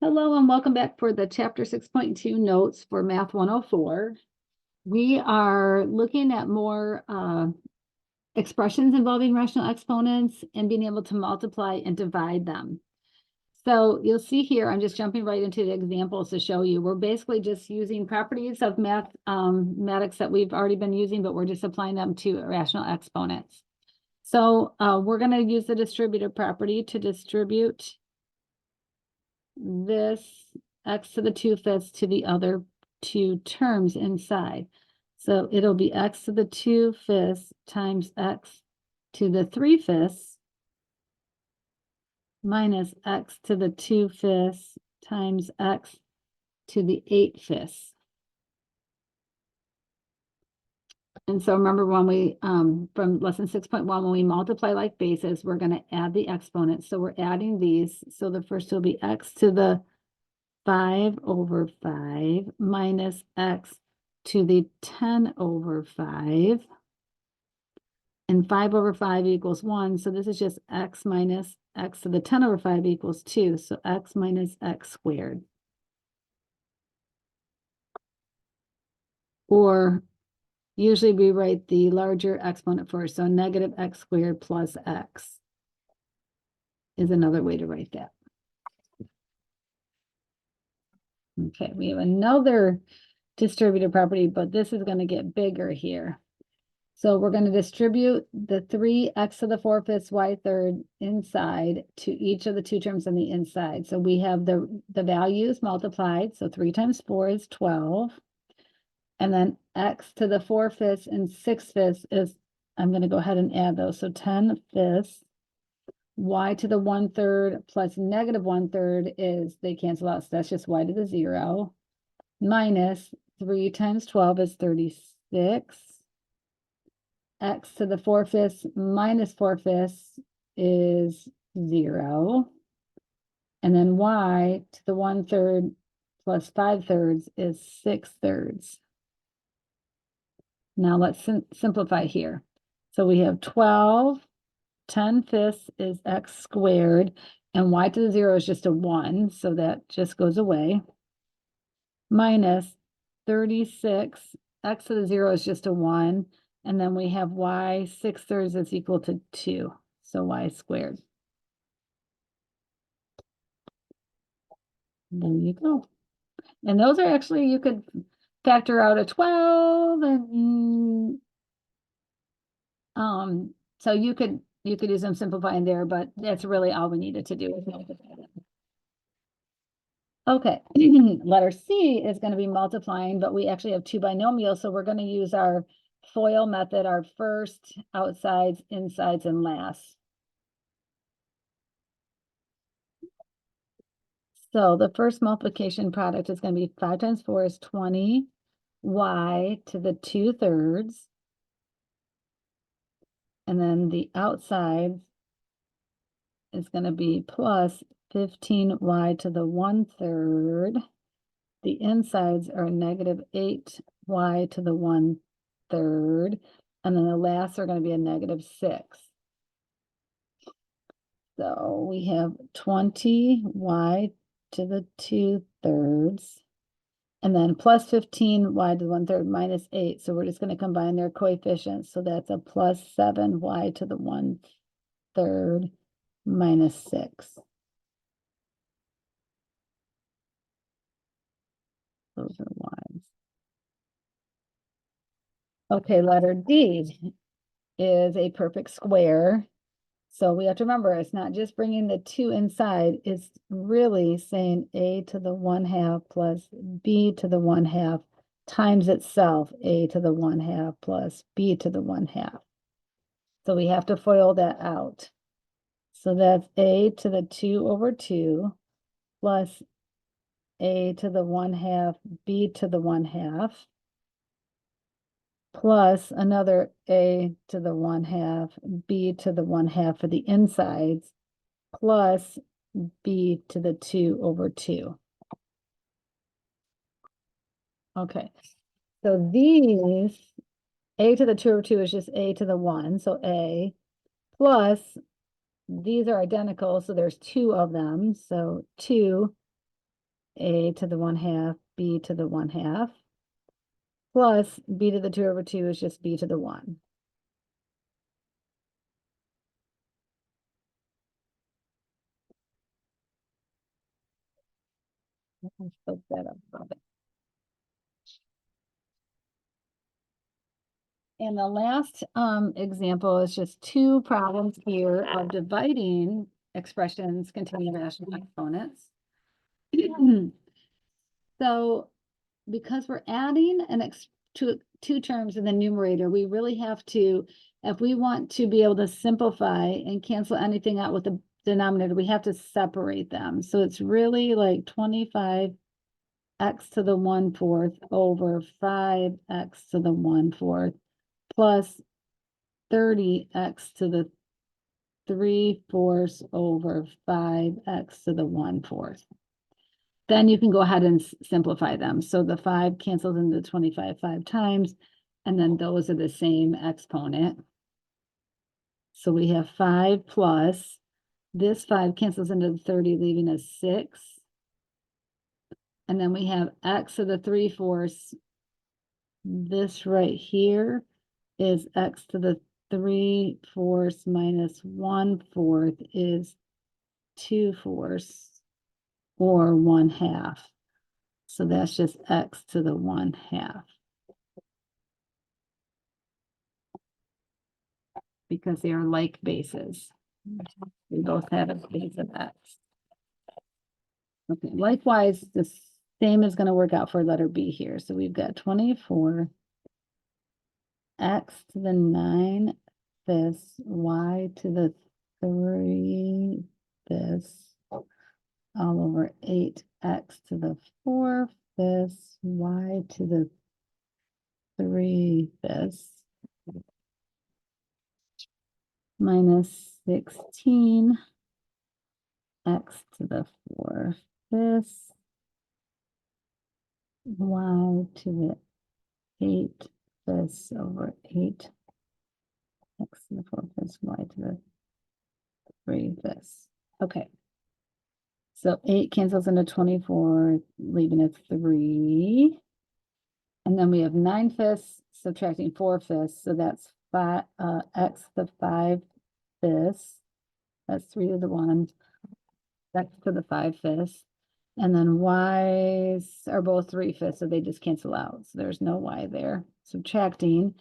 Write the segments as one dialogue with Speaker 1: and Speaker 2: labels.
Speaker 1: Hello and welcome back for the chapter 6.2 notes for Math 104. We are looking at more expressions involving rational exponents and being able to multiply and divide them. So you'll see here, I'm just jumping right into the examples to show you. We're basically just using properties of mathematics that we've already been using, but we're just applying them to rational exponents. So we're going to use the distributive property to distribute this x to the 2/5 to the other two terms inside. So it'll be x to the 2/5 times x to the 3/5 minus x to the 2/5 times x to the 8/5. And so remember when we, from lesson 6.1, when we multiply like bases, we're going to add the exponents. So we're adding these. So the first will be x to the 5/5 minus x to the 10/5. And 5/5 equals 1. So this is just x minus x to the 10/5 equals 2. So x minus x squared. Or usually we write the larger exponent first. So negative x squared plus x is another way to write that. Okay, we have another distributive property, but this is going to get bigger here. So we're going to distribute the 3x to the 4/5 y3 inside to each of the two terms on the inside. So we have the values multiplied. So 3 times 4 is 12. And then x to the 4/5 and 6/5 is, I'm going to go ahead and add those. So 10/5. Y to the 1/3 plus negative 1/3 is, they cancel out. So that's just y to the 0. Minus 3 times 12 is 36. X to the 4/5 minus 4/5 is 0. And then y to the 1/3 plus 5/3 is 6/3. Now let's simplify here. So we have 12, 10/5 is x squared, and y to the 0 is just a 1, so that just goes away. Minus 36, x to the 0 is just a 1. And then we have y 6/3 is equal to 2. So y squared. There you go. And those are actually, you could factor out a 12 and so you could do some simplifying there, but that's really all we needed to do. Okay, letter C is going to be multiplying, but we actually have two binomials, so we're going to use our FOIL method, our first, outsides, insides, and last. So the first multiplication product is going to be 5 times 4 is 20, y to the 2/3. And then the outside is going to be plus 15y to the 1/3. The insides are negative 8y to the 1/3. And then the last are going to be a negative 6. So we have 20y to the 2/3. And then plus 15y to the 1/3 minus 8. So we're just going to combine their coefficients. So that's a plus 7y to the 1/3 minus 6. Those are y's. Okay, letter D is a perfect square. So we have to remember, it's not just bringing the 2 inside, it's really saying a to the 1/2 plus b to the 1/2 times itself, a to the 1/2 plus b to the 1/2. So we have to FOIL that out. So that's a to the 2/2 plus a to the 1/2 b to the 1/2 plus another a to the 1/2 b to the 1/2 for the insides plus b to the 2/2. Okay, so these, a to the 2/2 is just a to the 1, so a, plus these are identical, so there's 2 of them, so 2 a to the 1/2, b to the 1/2, plus b to the 2/2 is just b to the 1. I'll flip that up a bit. And the last example is just two problems here of dividing expressions containing rational exponents. So because we're adding two terms in the numerator, we really have to, if we want to be able to simplify and cancel anything out with the denominator, we have to separate them. So it's really like 25 x to the 1/4 over 5x to the 1/4 plus 30x to the 3/4 over 5x to the 1/4. Then you can go ahead and simplify them. So the 5 cancels into 25 5 times, and then those are the same exponent. So we have 5 plus, this 5 cancels into 30, leaving us 6. And then we have x to the 3/4. This right here is x to the 3/4 minus 1/4 is 2/4 or 1/2. So that's just x to the 1/2. Because they are like bases. They both have a base of x. Okay, likewise, the same is going to work out for letter B here. So we've got 24 x to the 9 this, y to the 3 this, all over 8x to the 4 this, y to the 3 this, minus 16 x to the 4 this, y to the 8 this over 8 x to the 4 this, y to the 3 this. Okay. So 8 cancels into 24, leaving us 3. And then we have 9/5 subtracting 4/5. So that's 5 x to the 5 this. That's 3 to the 1. X to the 5/5. And then y's are both 3/5, so they just cancel out. So there's no y there. Subtracting,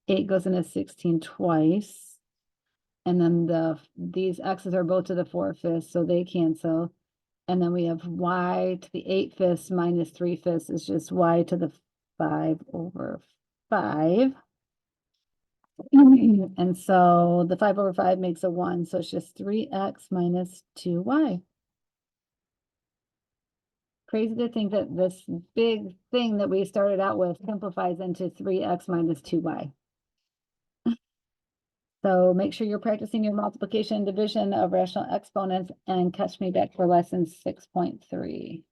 Speaker 1: 8 goes into 16 twice. And then these x's are both to the 4/5, so they cancel. And then we have y to the 8/5 minus 3/5 is just y to the 5 over 5. And so the 5 over 5 makes a 1, so it's just 3x minus 2y. Crazy to think that this big thing that we started out with simplifies into 3x minus 2y. So make sure you're practicing your multiplication and division of rational exponents, and catch me back for lesson 6.3.